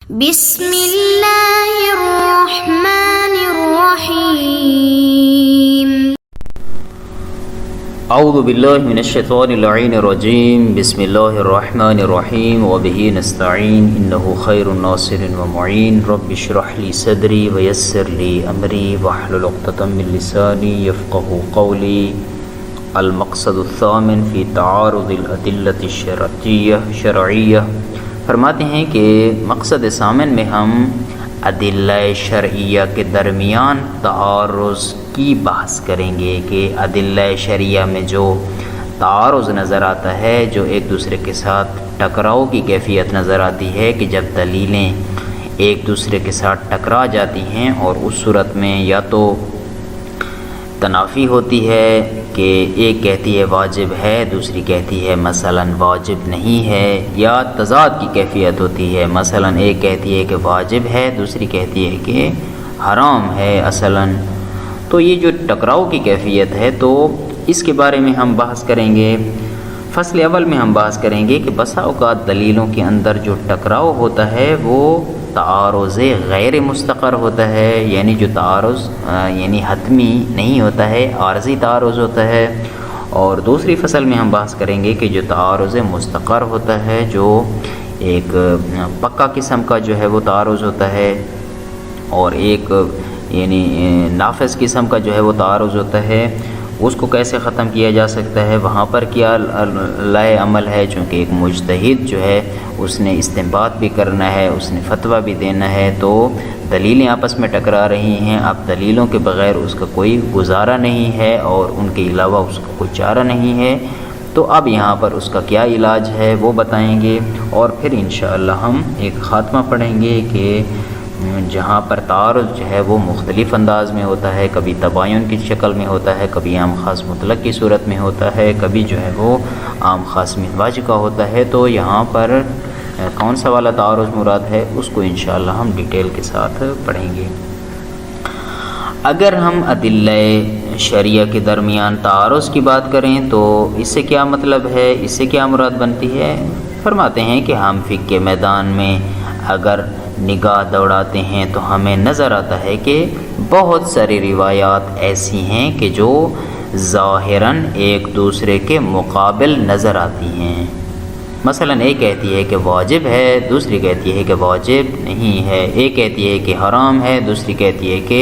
بسم اللہ الرحمن الرحیم اعوذ باللہ من الشیطان اللعین الرجیم بسم اللہ الرحمن الرحیم وبہ نستعین انہ خیر ناصر ومعین رب اشرح لی صدری ویسر لی امری واحلل عقدۃ من لسانی یفقہوا قولی المقصد الثامن فی تعارض الادلۃ الشرعیہ فرماتے ہیں کہ مقصد ثامن میں ہم ادلہ شرعیہ کے درمیان تعارض کی بحث کریں گے کہ ادلہ شرعیہ میں جو تعارض نظر آتا ہے، جو ایک دوسرے کے ساتھ ٹکراؤ کی کیفیت نظر آتی ہے کہ جب دلیلیں ایک دوسرے کے ساتھ ٹکرا جاتی ہیں اور اس صورت میں یا تو تنافی ہوتی ہے کہ ایک کہتی ہے واجب ہے، دوسری کہتی ہے مثلا واجب نہیں ہے، یا تضاد کی کیفیت ہوتی ہے، مثلا ایک کہتی ہے کہ واجب ہے، دوسری کہتی ہے کہ حرام ہے اصلا. تو یہ جو ٹکراؤ کی کیفیت ہے تو اس کے بارے میں ہم بحث کریں گے. فصل اول میں ہم بحث کریں گے کہ بسا اوقات دلیلوں کے اندر جو ٹکراؤ ہوتا ہے وہ تعارض غیر مستقر ہوتا ہے، یعنی جو تعارض یعنی حتمی نہیں ہوتا ہے، عارضی تعارض ہوتا ہے. اور دوسری فصل میں ہم بحث کریں گے کہ جو تعارض مستقر ہوتا ہے، جو ایک پکا قسم کا جو ہے وہ تعارض ہوتا ہے، اور ایک یعنی نافذ قسم کا جو ہے وہ تعارض ہوتا ہے. اس کو کیسے ختم کیا جا سکتا ہے، وہاں پر کیا لائے عمل ہے، چونکہ ایک مجتہد جو ہے اس نے استنباط بھی کرنا ہے، اس نے فتویٰ بھی دینا ہے. تو دلیلیں آپس میں ٹکرا رہی ہیں، اب دلیلوں کے بغیر اس کا کوئی گزارا نہیں ہے اور ان کے علاوہ اس کا کوئی چارہ نہیں ہے. تو اب یہاں پر اس کا کیا علاج ہے وہ بتائیں گے، اور پھر انشاءاللہ ہم ایک خاتمہ پڑھیں گے کہ جہاں پر تعارض جو ہے وہ مختلف انداز میں ہوتا ہے، کبھی تباین کی شکل میں ہوتا ہے، کبھی عام خاص مطلق کی صورت میں ہوتا ہے، کبھی جو ہے وہ عام خاص مزاج کا ہوتا ہے. تو یہاں پر کون سا والا تعارض مراد ہے اس کو انشاءاللہ ہم ڈیٹیل کے ساتھ پڑھیں گے. اگر ہم ادلہ شرعیہ کے درمیان تعارض کی بات کریں تو اس سے کیا مطلب ہے، اس سے کیا مراد بنتی ہے. فرماتے ہیں کہ ہم فقہ کے میدان میں اگر نگاہ دوڑاتے ہیں تو ہمیں نظر آتا ہے کہ بہت ساری روایات ایسی ہیں کہ جو ظاہراً ایک دوسرے کے مقابل نظر آتی ہیں. مثلا ایک کہتی ہے کہ واجب ہے، دوسری کہتی ہے کہ واجب نہیں ہے، ایک کہتی ہے کہ حرام ہے، دوسری کہتی ہے کہ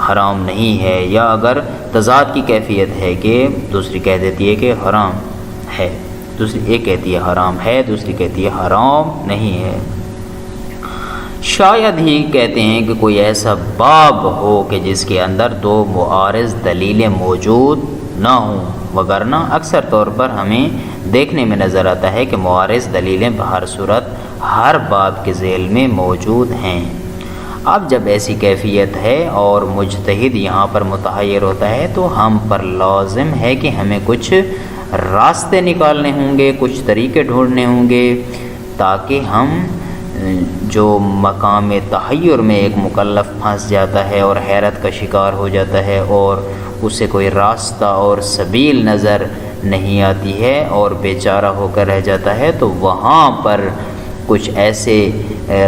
حرام نہیں ہے. یا اگر تضاد کی کیفیت ہے کہ دوسری کہہ دیتی ہے کہ حرام ہے، دوسری ایک کہتی ہے حرام ہے، دوسری کہتی ہے حرام نہیں ہے. شاید ہی کہتے ہیں کہ کوئی ایسا باب ہو کہ جس کے اندر دو معارض دلیلیں موجود نہ ہوں، وگرنہ اکثر طور پر ہمیں دیکھنے میں نظر آتا ہے کہ معارض دلیلیں بہر صورت ہر باب کے ذیل میں موجود ہیں. اب جب ایسی کیفیت ہے اور مجتہد یہاں پر متحیر ہوتا ہے تو ہم پر لازم ہے کہ ہمیں کچھ راستے نکالنے ہوں گے، کچھ طریقے ڈھونڈنے ہوں گے، تاکہ ہم جو مقام تحیر میں ایک مکلف پھنس جاتا ہے اور حیرت کا شکار ہو جاتا ہے اور اسے کوئی راستہ اور سبیل نظر نہیں آتی ہے اور بیچارہ ہو کر رہ جاتا ہے، تو وہاں پر کچھ ایسے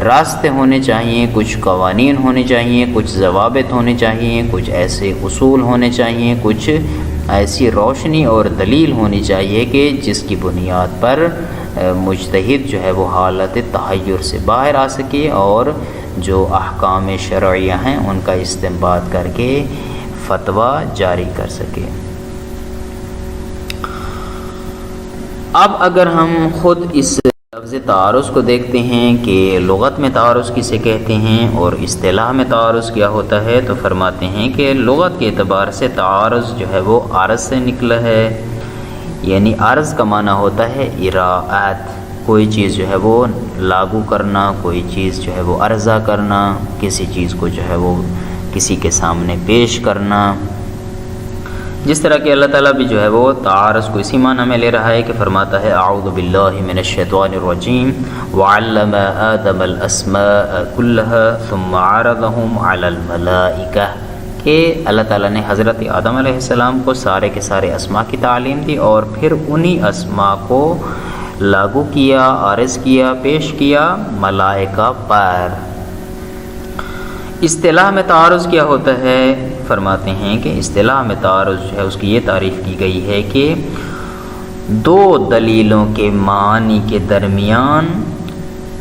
راستے ہونے چاہیے، کچھ قوانین ہونے چاہیے، کچھ ضوابط ہونے چاہیے، کچھ ایسے اصول ہونے چاہیے، کچھ ایسی روشنی اور دلیل ہونی چاہیے کہ جس کی بنیاد پر مجتہد جو ہے وہ حالت تحیر سے باہر آ سکے اور جو احکام شرعیہ ہیں ان کا استنباط کر کے فتویٰ جاری کر سکے. اب اگر ہم خود اس لفظ تعارض کو دیکھتے ہیں کہ لغت میں تعارض کسے کہتے ہیں اور اصطلاح میں تعارض کیا ہوتا ہے، تو فرماتے ہیں کہ لغت کے اعتبار سے تعارض جو ہے وہ عرض سے نکلا ہے. یعنی عرض کا معنی ہوتا ہے اراعات، کوئی چیز جو ہے وہ لاگو کرنا، کوئی چیز جو ہے وہ عرضہ کرنا، کسی چیز کو جو ہے وہ کسی کے سامنے پیش کرنا. جس طرح کہ اللہ تعالیٰ بھی جو ہے وہ تعارض کو اسی معنی میں لے رہا ہے کہ فرماتا ہے اعوذ باللہ من الشیطان الرجیم وعلم آدم الاسماء كلها ثم عرضهم على الملائکہ، کہ اللہ تعالیٰ نے حضرت آدم علیہ السلام کو سارے کے سارے اسماء کی تعلیم دی اور پھر انہی اسماء کو لاگو کیا، عارض کیا، پیش کیا ملائکہ پر۔ اصطلاح میں تعارض کیا ہوتا ہے؟ فرماتے ہیں کہ اصطلاح میں تعارض جو ہے اس کی یہ تعریف کی گئی ہے کہ دو دلیلوں کے معنی کے درمیان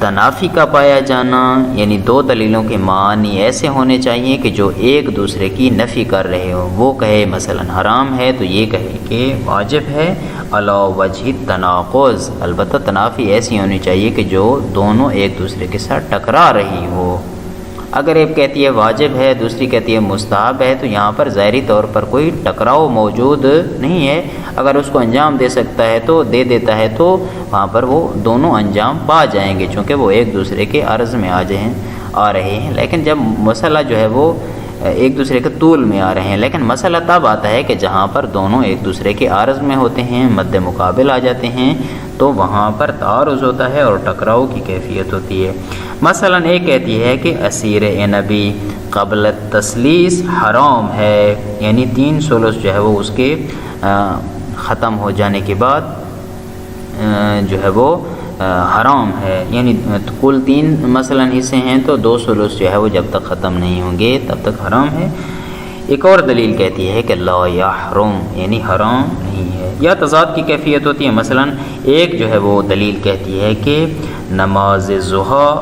تنافی کا پایا جانا، یعنی دو دلیلوں کے معنی ایسے ہونے چاہیے کہ جو ایک دوسرے کی نفی کر رہے ہوں۔ وہ کہے مثلا حرام ہے تو یہ کہے کہ واجب ہے، علی وجہ تناقض، البتہ تنافی ایسی ہونی چاہیے کہ جو دونوں ایک دوسرے کے ساتھ ٹکرا رہی ہو۔ اگر ایک کہتی ہے واجب ہے، دوسری کہتی ہے مستحب ہے، تو یہاں پر ظاہری طور پر کوئی ٹکراؤ موجود نہیں ہے۔ اگر اس کو انجام دے سکتا ہے تو دے دیتا ہے، تو وہاں پر وہ دونوں انجام پا جائیں گے، چونکہ وہ ایک دوسرے کے عرض میں آ رہے ہیں۔ لیکن جب مسئلہ جو ہے وہ ایک دوسرے کے طول میں آ رہے ہیں، لیکن مسئلہ تب آتا ہے کہ جہاں پر دونوں ایک دوسرے کے عرض میں ہوتے ہیں، مد مقابل آ جاتے ہیں، تو وہاں پر تعارض ہوتا ہے اور ٹکراؤ کی کیفیت ہوتی ہے۔ مثلا ایک کہتی ہے کہ عصیر عنبی قبل التسلیس حرام ہے، یعنی 3 ثلث جو ہے وہ اس کے ختم ہو جانے کے بعد جو ہے وہ حرام ہے، یعنی کل 3 مثلا حصے ہیں تو 2 ثلث جو ہے وہ جب تک ختم نہیں ہوں گے تب تک حرام ہے۔ ایک اور دلیل کہتی ہے کہ لا یحرم، یعنی حرام نہیں ہے۔ یا تضاد کی کیفیت ہوتی ہے، مثلا ایک جو ہے وہ دلیل کہتی ہے کہ نماز ضحیٰ،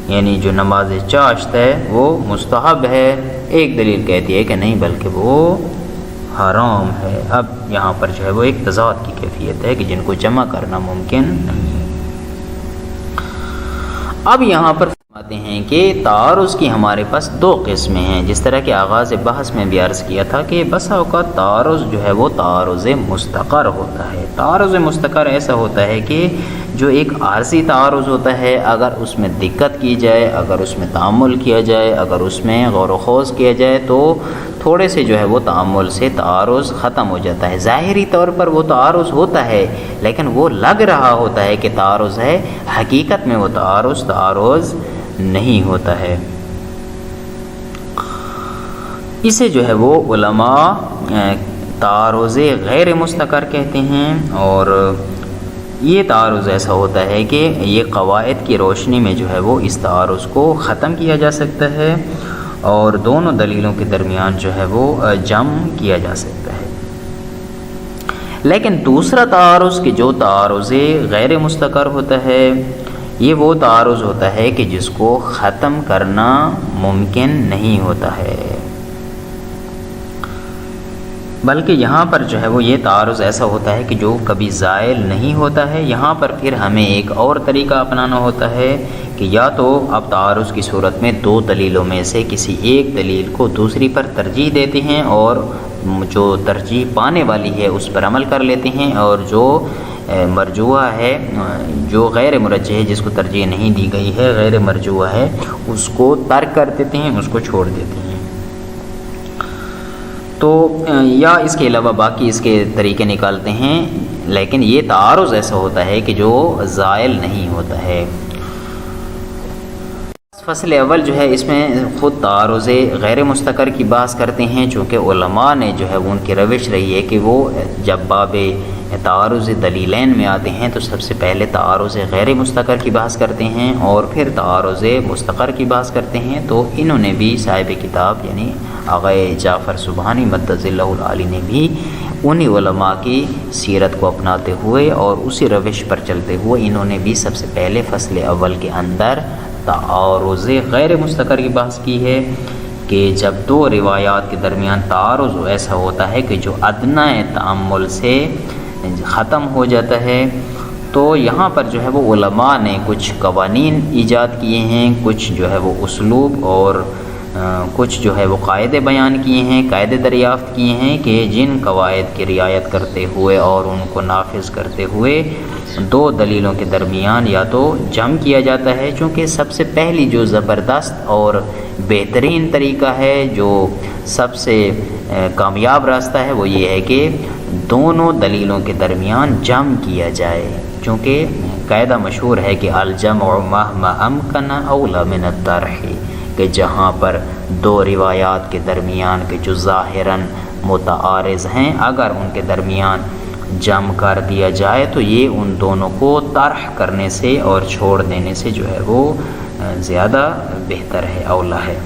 یعنی جو نماز چاشت ہے وہ مستحب ہے، ایک دلیل کہتی ہے کہ نہیں بلکہ وہ حرام ہے۔ اب یہاں پر جو ہے وہ ایک تضاد کی کیفیت ہے کہ جن کو جمع کرنا ممکن نہیں ہے۔ اب یہاں پر فرماتے ہیں کہ تعارض کی ہمارے پاس 2 قسمیں ہیں، جس طرح کہ آغاز بحث میں بھی عرض کیا تھا کہ بسا اوقات تعارض جو ہے وہ تعارض مستقر ہوتا ہے۔ تعارض مستقر ایسا ہوتا ہے کہ جو ایک عارضی تعارض ہوتا ہے، اگر اس میں دقت کی جائے، اگر اس میں تأمل کیا جائے، اگر اس میں غور و خوض کیا جائے تو تھوڑے سے جو ہے وہ تأمل سے تعارض ختم ہو جاتا ہے۔ ظاہری طور پر وہ تعارض ہوتا ہے، لیکن وہ لگ رہا ہوتا ہے کہ تعارض ہے، حقیقت میں وہ تعارض نہیں ہوتا ہے۔ اسے جو ہے وہ علماء تعارض غیر مستقر کہتے ہیں، اور یہ تعارض ایسا ہوتا ہے کہ یہ قواعد کی روشنی میں جو ہے وہ اس تعارض کو ختم کیا جا سکتا ہے اور دونوں دلیلوں کے درمیان جو ہے وہ جمع کیا جا سکتا ہے۔ لیکن دوسرا تعارض کہ جو تعارض غیر مستقر ہوتا ہے، یہ وہ تعارض ہوتا ہے کہ جس کو ختم کرنا ممکن نہیں ہوتا ہے، بلکہ یہاں پر جو ہے وہ یہ تعارض ایسا ہوتا ہے کہ جو کبھی زائل نہیں ہوتا ہے۔ یہاں پر پھر ہمیں ایک اور طریقہ اپنانا ہوتا ہے کہ یا تو اب تعارض کی صورت میں 2 دلیلوں میں سے کسی ایک دلیل کو دوسری پر ترجیح دیتے ہیں اور جو ترجیح پانے والی ہے اس پر عمل کر لیتے ہیں، اور جو مرجوح ہے، جو غیر مرجح ہے، جس کو ترجیح نہیں دی گئی ہے، غیر مرجوح ہے، اس کو ترک کر دیتے ہیں، اس کو چھوڑ دیتے ہیں۔ تو یا اس کے علاوہ باقی اس کے طریقے نکالتے ہیں، لیکن یہ تعارض ایسا ہوتا ہے کہ جو زائل نہیں ہوتا ہے۔ فصل اول جو ہے اس میں خود تعارض غیر مستقر کی بحث کرتے ہیں، چونکہ علماء نے جو ہے وہ ان کی روش رہی ہے کہ وہ جب باب تعارض دلیلین میں آتے ہیں تو سب سے پہلے تعارض غیر مستقر کی بحث کرتے ہیں اور پھر تعارض مستقر کی بحث کرتے ہیں۔ تو انہوں نے بھی صاحب کتاب یعنی آغا جعفر سبحانی مدد اللہ العالی نے بھی انہی علماء کی سیرت کو اپناتے ہوئے اور اسی روش پر چلتے ہوئے انہوں نے بھی سب سے پہلے فصل اول کے اندر تعارض غیر مستقر کی بحث کی ہے کہ جب 2 روایات کے درمیان تعارض ایسا ہوتا ہے کہ جو ادنیٰ تأمل سے ختم ہو جاتا ہے، تو یہاں پر جو ہے وہ علماء نے کچھ قوانین ایجاد کیے ہیں، کچھ جو ہے وہ اسلوب اور کچھ جو ہے وہ قاعدے بیان کیے ہیں، قاعدے دریافت کیے ہیں کہ جن قواعد کی رعایت کرتے ہوئے اور ان کو نافذ کرتے ہوئے 2 دلیلوں کے درمیان یا تو جمع کیا جاتا ہے، چونکہ سب سے پہلی جو زبردست اور بہترین طریقہ ہے، جو سب سے کامیاب راستہ ہے، وہ یہ ہے کہ دونوں دلیلوں کے درمیان جمع کیا جائے، چونکہ قاعدہ مشہور ہے کہ الجمع مہما امکن اولی من الطرح، کہ جہاں پر 2 روایات کے درمیان کے جو ظاہراً متعارض ہیں، اگر ان کے درمیان جم کر دیا جائے تو یہ ان دونوں کو طرح کرنے سے اور چھوڑ دینے سے جو ہے وہ زیادہ بہتر ہے، اولا ہے۔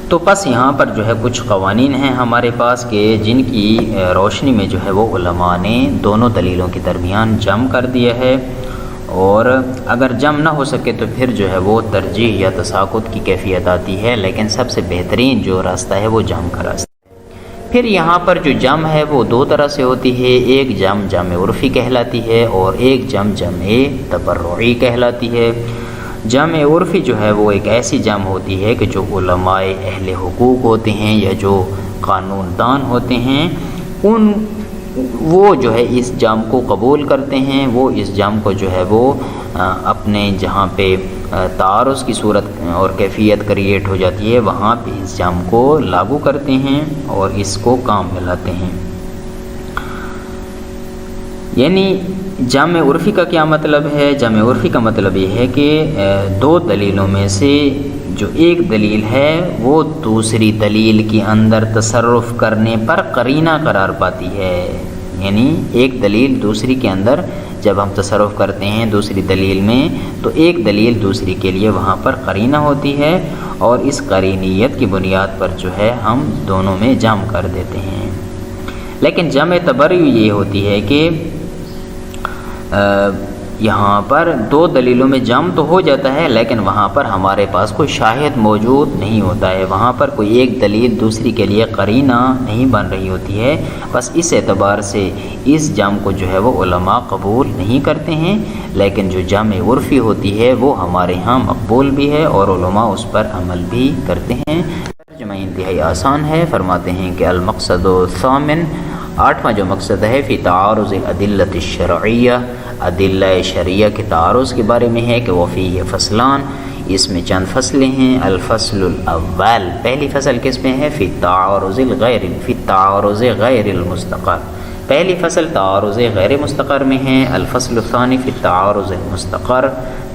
تو بس یہاں پر جو ہے کچھ قوانین ہیں ہمارے پاس کہ جن کی روشنی میں جو ہے وہ علماء نے دونوں دلیلوں کے درمیان جم کر دیا ہے، اور اگر جم نہ ہو سکے تو پھر جو ہے وہ ترجیح یا تساقط کی کیفیت آتی ہے، لیکن سب سے بہترین جو راستہ ہے وہ جم کا راستہ ہے۔ پھر یہاں پر جو جم ہے وہ دو طرح سے ہوتی ہے، ایک جم جمع عرفی کہلاتی ہے اور ایک جم جمع تبرعی کہلاتی ہے۔ جمع عرفی جو ہے وہ ایک ایسی جم ہوتی ہے کہ جو علماء اہل حقوق ہوتے ہیں یا جو قانون دان ہوتے ہیں وہ جو ہے اس جم کو قبول کرتے ہیں، وہ اس جم کو جو ہے وہ اپنے جہاں پہ تعارض کی صورت اور کیفیت کریٹ ہو جاتی ہے وہاں پہ اس جم کو لاگو کرتے ہیں اور اس کو کام میں لاتے ہیں۔ یعنی جمع عرفی کا کیا مطلب ہے؟ جمع عرفی کا مطلب یہ ہے کہ دو دلیلوں میں سے جو ایک دلیل ہے وہ دوسری دلیل کے اندر تصرف کرنے پر قرینہ قرار پاتی ہے۔ یعنی ایک دلیل دوسری کے اندر جب ہم تصرف کرتے ہیں دوسری دلیل میں تو ایک دلیل دوسری کے لیے وہاں پر قرینہ ہوتی ہے، اور اس قرینیت کی بنیاد پر جو ہے ہم دونوں میں جمع کر دیتے ہیں۔ لیکن جمع تبرعی یہ ہوتی ہے کہ یہاں پر دو دلیلوں میں جمع تو ہو جاتا ہے لیکن وہاں پر ہمارے پاس کوئی شاہد موجود نہیں ہوتا ہے، وہاں پر کوئی ایک دلیل دوسری کے لیے قرینہ نہیں بن رہی ہوتی ہے، بس اس اعتبار سے اس جمع کو جو ہے وہ علماء قبول نہیں کرتے ہیں، لیکن جو جمع عرفی ہوتی ہے وہ ہمارے ہاں مقبول بھی ہے اور علماء اس پر عمل بھی کرتے ہیں۔ ترجمہ انتہائی آسان ہے، فرماتے ہیں کہ المقصد الثامن، آٹھواں جو مقصد ہے فی تعارض الادلۃ الشرعیہ، ادلہ شرعیہ کے تعارض کے بارے میں ہے کہ وہ فیہ فصلان، اس میں چند فصلیں ہیں۔ الفصل الاول، پہلی فصل کس میں ہے؟ فی تعارض غیر المستقر، پہلی فصل تعارض غیر مستقر میں ہے۔ الفصل الثانی فی تعارض المستقر،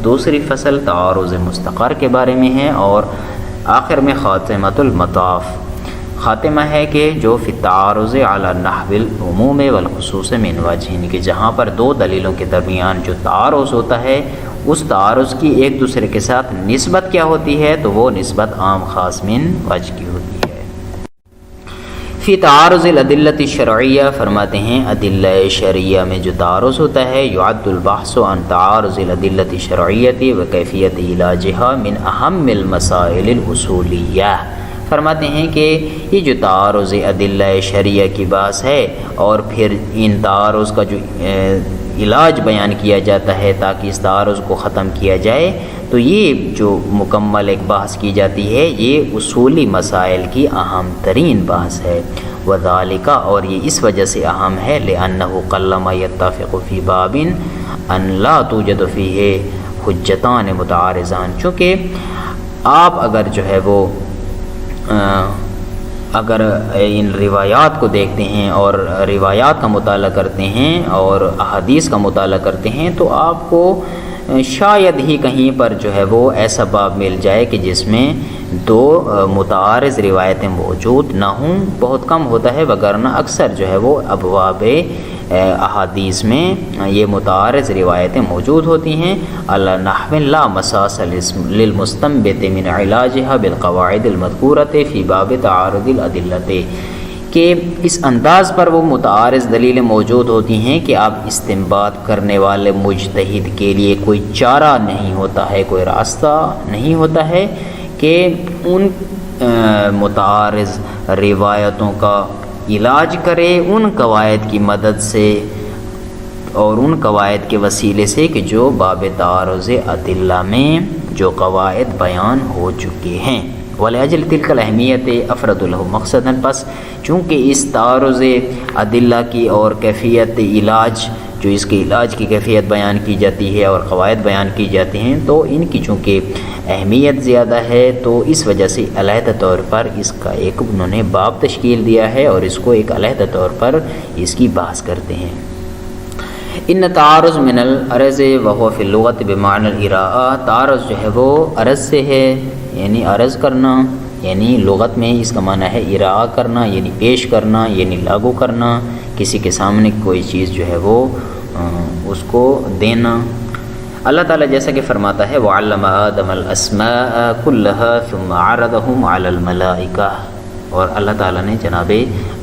دوسری فصل تعارض مستقر کے بارے میں ہے، اور آخر میں خاتمۃ المطاف، خاتمہ ہے کہ جو فی التعارض علی نحو العموم والخصوص من وجہین، کہ جہاں پر دو دلیلوں کے درمیان جو تعارض ہوتا ہے اس تعارض کی ایک دوسرے کے ساتھ نسبت کیا ہوتی ہے؟ تو وہ نسبت عام خاص من وجہ کی ہوتی ہے۔ فی تعارض الادلۃ الشرعیہ، فرماتے ہیں ادلہ شرعیہ میں جو تعارض ہوتا ہے یعد البحث عن تعارض الادلۃ الشرعیۃ وکیفیت علاجها من اہم المسائل الاصولیہ، فرماتے ہیں کہ یہ جو تعارض ادلہ شرعیہ کی بحث ہے اور پھر ان تعارض کا جو علاج بیان کیا جاتا ہے تاکہ اس تعارض کو ختم کیا جائے، تو یہ جو مکمل ایک بحث کی جاتی ہے یہ اصولی مسائل کی اہم ترین بحث ہے۔ وذالک، اور یہ اس وجہ سے اہم ہے لأنہ قلما یتفق فی باب ان لا توجد فیہ حجتان متعارضان، چونکہ آپ اگر جو ہے وہ اگر ان روایات کو دیکھتے ہیں اور روایات کا مطالعہ کرتے ہیں اور احادیث کا مطالعہ کرتے ہیں تو آپ کو شاید ہی کہیں پر جو ہے وہ ایسا باب مل جائے کہ جس میں دو متعارض روایتیں موجود نہ ہوں، بہت کم ہوتا ہے، وگرنہ اکثر جو ہے وہ ابواب احادیث میں یہ متعارض روایتیں موجود ہوتی ہیں۔ علی نحو لا مساس للمستنبط من علاجها بالقواعد المذکورۃ فی باب تعارض الادلۃ، کہ اس انداز پر وہ متعارض دلیلیں موجود ہوتی ہیں کہ آپ استنباط کرنے والے مجتہد کے لیے کوئی چارہ نہیں ہوتا ہے، کوئی راستہ نہیں ہوتا ہے کہ ان متعارض روایتوں کا علاج کرے ان قواعد کی مدد سے اور ان قواعد کے وسیلے سے کہ جو باب تعارض ادلہ میں جو قواعد بیان ہو چکے ہیں۔ ولاجل تلک الاہمیت افرد له مقصدا، پس چونکہ اس تعارض ادلہ کی اور کیفیت علاج، جو اس کے علاج کی کیفیت بیان کی جاتی ہے اور قواعد بیان کی جاتی ہیں، تو ان کی چونکہ اہمیت زیادہ ہے تو اس وجہ سے علیحدہ طور پر اس کا ایک انہوں نے باب تشکیل دیا ہے اور اس کو ایک علیحدہ طور پر اس کی بحث کرتے ہیں۔ ان تعارض من العرض وهو فی اللغت بمعنی الاراء، تعارض جو ہے وہ عرض سے ہے، یعنی عرض کرنا، یعنی لغت میں اس کا معنی ہے اراء کرنا، یعنی پیش کرنا، یعنی لاگو کرنا، کسی کے سامنے کوئی چیز جو ہے وہ اس کو دینا۔ اللہ تعالیٰ جیسا کہ فرماتا ہے وَعَلَّمَ آدَمَ الْأَسْمَاءَ كُلَّهَا ثُمَّ عَرَضَهُمْ عَلَى الْمَلَائِكَةِ، اور اللہ تعالیٰ نے جناب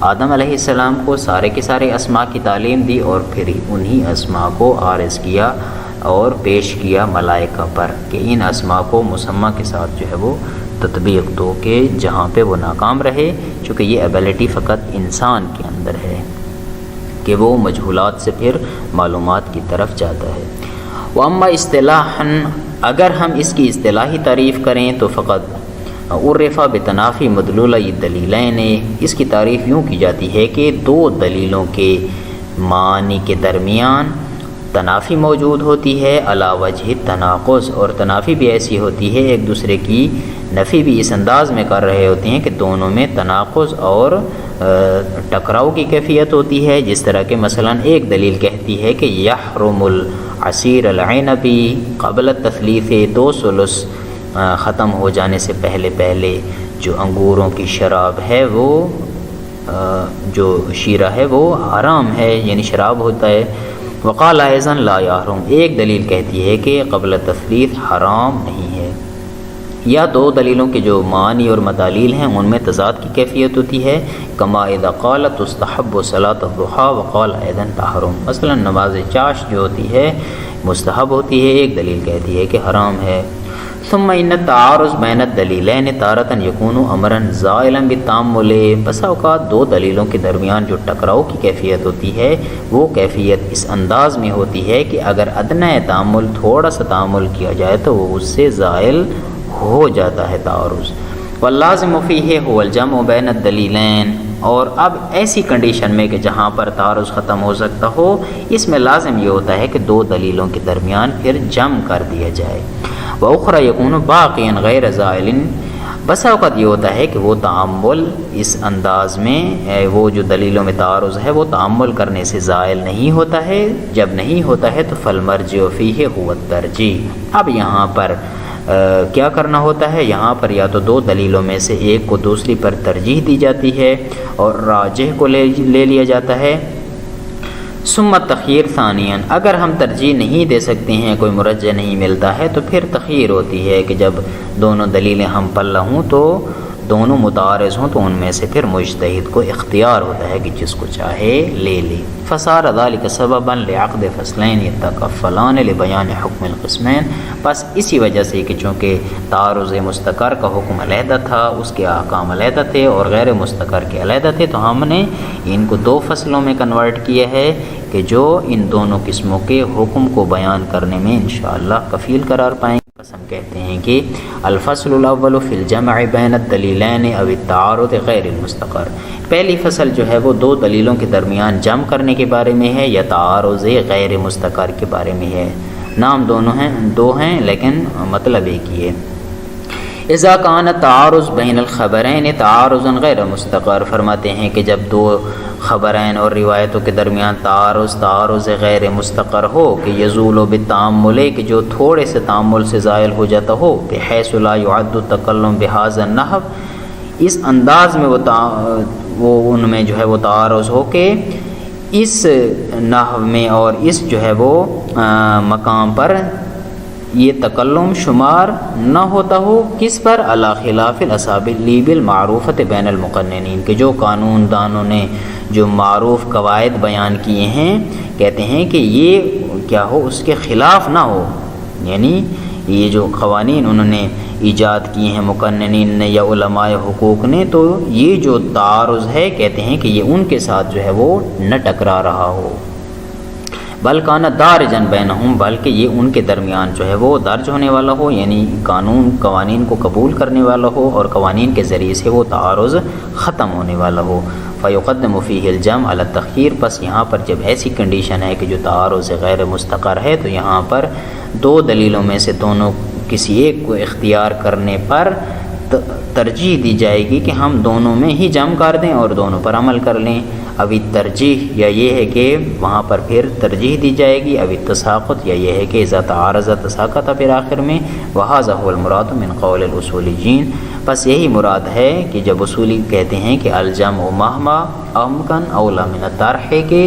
آدم علیہ السلام کو سارے کے سارے اسماء کی تعلیم دی اور پھر انہی اسماء کو عارض کیا اور پیش کیا ملائکہ پر کہ ان اسماء کو مسمى کے ساتھ جو ہے وہ تطبیق دو کہ جہاں پہ وہ ناکام رہے، چونکہ یہ ایبلٹی فقط انسان کے اندر ہے کہ وہ مجہولات سے پھر معلومات کی طرف جاتا ہے۔ وَأَمَّا اصطلاحاً، اگر ہم اس کی اصطلاحی تعریف کریں تو فقط عرف بتنافی مدلولہ الدلیلین، اس کی تعریف یوں کی جاتی ہے کہ دو دلیلوں کے معنی کے درمیان تنافی موجود ہوتی ہے، علی وجہ تناقض، اور تنافی بھی ایسی ہوتی ہے ایک دوسرے کی نفی بھی اس انداز میں کر رہے ہوتے ہیں کہ دونوں میں تناقض اور ٹکراؤ کی کیفیت ہوتی ہے، جس طرح کہ مثلا ایک دلیل کہتی ہے کہ یحرم العصیر العنبی قبل التثلیث، 2 ثلث ختم ہو جانے سے پہلے جو انگوروں کی شراب ہے وہ جو شیرہ ہے وہ حرام ہے، یعنی شراب ہوتا ہے۔ وقال ایضا لا یحرم، ایک دلیل کہتی ہے کہ قبل تثلیث حرام نہیں ہے۔ یا دو دلیلوں کے جو معنی اور مدالیل ہیں ان میں تضاد کی کیفیت ہوتی ہے، کما اذا قال تستحب صلاۃ الضحیٰ وقال ایضا تحرم، مثلا نماز چاش جو ہوتی ہے مستحب ہوتی ہے، ایک دلیل کہتی ہے کہ حرام ہے۔ ثم ان التعارض بین الدلیلین تارۃ یکون امرا زائلا بالتامل، بسا اوقات دو دلیلوں کے درمیان جو ٹکراؤ کی کیفیت ہوتی ہے وہ کیفیت اس انداز میں ہوتی ہے کہ اگر ادنیٰ تامل، تھوڑا سا تامل کیا جائے تو وہ اس سے زائل ہو جاتا ہے تعارض۔ واللازم فیہ هو الجمع بین الدلیلین، اور اب ایسی کنڈیشن میں کہ جہاں پر تعارض ختم ہو سکتا ہو، اس میں لازم یہ ہوتا ہے کہ دو دلیلوں کے درمیان پھر جمع کر دیا جائے۔ وَأُخْرَى يَكُونُ بَاقِيًا غَيْرَ زَائِلٍ، بسا اوقات یہ ہوتا ہے کہ وہ تعامل اس انداز میں وہ جو دلیلوں میں تعارض ہے وہ تعامل کرنے سے زائل نہیں ہوتا ہے، جب نہیں ہوتا ہے تو فالمرجع فیہ هو الترجیح، اب یہاں پر کیا کرنا ہوتا ہے، یہاں پر یا تو دو دلیلوں میں سے ایک کو دوسری پر ترجیح دی جاتی ہے اور راجح کو لے لیا جاتا ہے۔ ثم تخیر ثانیاً، اگر ہم ترجیح نہیں دے سکتے ہیں، کوئی مرجح نہیں ملتا ہے تو پھر تخیر ہوتی ہے کہ جب دونوں دلیلیں ہم پلہ ہوں تو دونوں متعارض ہوں تو ان میں سے پھر مجتہد کو اختیار ہوتا ہے کہ جس کو چاہے لے لے۔ فصار ذلك سببا لعقد فصلین یتکفلان لبیان حکم القسمین، بس اسی وجہ سے کہ چونکہ تعارض مستقر کا حکم علیحدہ تھا، اس کے احکام علیحدہ تھے اور غیر مستقر کے علیحدہ تھے، تو ہم نے ان کو 2 فصلوں میں کنورٹ کیا ہے کہ جو ان دونوں قسموں کے حکم کو بیان کرنے میں انشاءاللہ کفیل قرار پائیں گے۔ بس ہم کہتے ہیں کہ الفصل الاول فی الجمع بین الدلیلین او التعارض غیر المستقر، پہلی فصل جو ہے وہ 2 دلیلوں کے درمیان جمع کرنے کے بارے میں ہے یا تعارض غیر مستقر کے بارے میں ہے، نام دو ہیں لیکن مطلب ایک ہی ہے۔ اذا کان التعارض بین الخبرین تعارضا غیر مستقر، فرماتے ہیں کہ جب 2 خبرین اور روایتوں کے درمیان تعارض غیر مستقر ہو کہ یزول بالتعامل، کہ جو تھوڑے سے تعامل سے زائل ہو جاتا ہو، بحیث لا يعد التکلم بهذا النحو، اس انداز میں وہ ان میں جو ہے وہ تعارض ہو کہ اس نحو میں اور اس جو ہے وہ مقام پر یہ تکلم شمار نہ ہوتا ہو، کس پر؟ علی خلاف الاسالیب المعروفۃ بین المقننین، کہ جو قانون دانوں نے جو معروف قواعد بیان کیے ہیں کہتے ہیں کہ یہ کیا ہو، اس کے خلاف نہ ہو، یعنی یہ جو قوانین انہوں نے ایجاد کیے ہیں مقننین نے یا علماء حقوق نے، تو یہ جو تعارض ہے کہتے ہیں کہ یہ ان کے ساتھ جو ہے وہ نہ ٹکرا رہا ہو، بل کان دارجن بینہم، بلکہ یہ ان کے درمیان جو ہے وہ درج ہونے والا ہو، یعنی قوانین کو قبول کرنے والا ہو اور قوانین کے ذریعے سے وہ تعارض ختم ہونے والا ہو۔ فیقدم فیہ الجمع علی التخیر، پس یہاں پر جب ایسی کنڈیشن ہے کہ جو تعارض غیر مستقر ہے تو یہاں پر 2 دلیلوں میں سے دونوں کسی ایک کو اختیار کرنے پر ترجیح دی جائے گی کہ ہم دونوں میں ہی جمع کر دیں اور دونوں پر عمل کر لیں۔ ابھی ترجیح یا یہ ہے کہ وہاں پر پھر ترجیح دی جائے گی، ابھی تساقط یا یہ ہے کہ اذا تعارض تساقط، پھر آخر میں وہذا هو المراد من قول الاصولیین، بس یہی مراد ہے کہ جب اصولی کہتے ہیں کہ الجمع مہما امکن اولا من الطرح کہ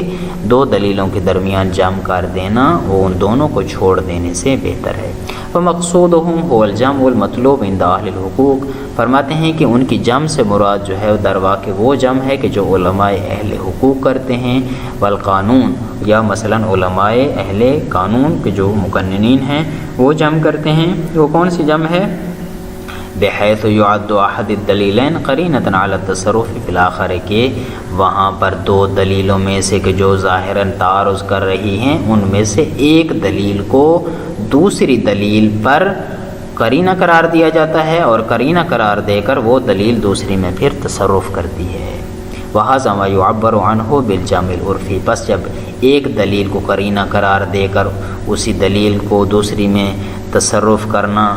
دو دلیلوں کے درمیان جمع کر دینا وہ ان دونوں کو چھوڑ دینے سے بہتر ہے۔ فمقصودہم هو الجمع المطلوب عند اہل الحقوق، فرماتے ہیں کہ ان کی جمع سے مراد جو ہے در واقع وہ جمع ہے کہ جو علماء اہل حقوق کرتے ہیں، والقانون یا مثلا علماء اہل قانون کے جو مقننین ہیں وہ جمع کرتے ہیں۔ وہ کون سی جمع ہے؟ بحیث یعد احد الدلیلین قرینۃ علی التصرف فی الآخر، کہ وہاں پر دو دلیلوں میں سے کہ جو ظاہراً تعارض کر رہی ہیں ان میں سے ایک دلیل کو دوسری دلیل پر قرینہ قرار دیا جاتا ہے، اور قرینہ قرار دے کر وہ دلیل دوسری میں پھر تصرف کرتی ہے۔ وہذا ما یعبر عنہ بالجمع العرفی، پس جب ایک دلیل کو قرینہ قرار دے کر اسی دلیل کو دوسری میں تصرف کرنا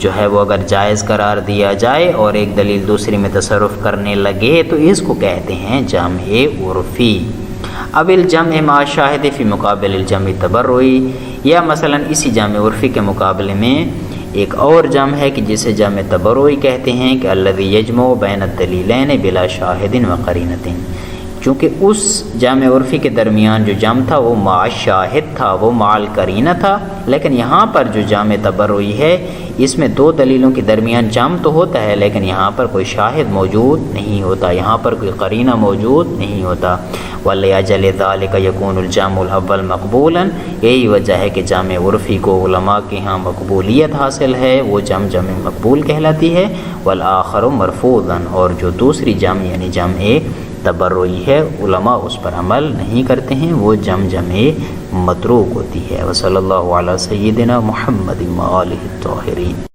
جو ہے وہ اگر جائز قرار دیا جائے اور ایک دلیل دوسری میں تصرف کرنے لگے تو اس کو کہتے ہیں جمع عرفی۔ اب الجمع مع شاہد فی مقابل الجمع تبرعی، یا مثلا اسی جمع عرفی کے مقابلے میں ایک اور جمع ہے کہ جسے جمع تبرعی کہتے ہیں کہ الذی یجمع بین الدلیلین بلا شاہد و قرینۃ، چونکہ اس جمع عرفی کے درمیان جو جمع تھا وہ مع شاہد تھا، وہ مع القرینہ تھا، لیکن یہاں پر جو جمع تبرعی ہے اس میں دو دلیلوں کے درمیان جمع تو ہوتا ہے لیکن یہاں پر کوئی شاہد موجود نہیں ہوتا، یہاں پر کوئی قرینہ موجود نہیں ہوتا۔ وَلِأَجَلِ ذَلِكَ يَكُونُ الْجَمْعُ الْأَوَّلُ مَقْبُولًا، یہی وجہ ہے کہ جمع عرفی کو علماء کے ہاں مقبولیت حاصل ہے، وہ جمع مقبول کہلاتی ہے، وَالْآخَرُ مَرْفُوضًا، اور جو دوسری جمع یعنی جمع تبرعی ہے علماء اس پر عمل نہیں کرتے ہیں، وہ جمع متروک ہوتی ہے۔ وصلی اللہ علی سیدنا محمد وآلہ الطاہرین۔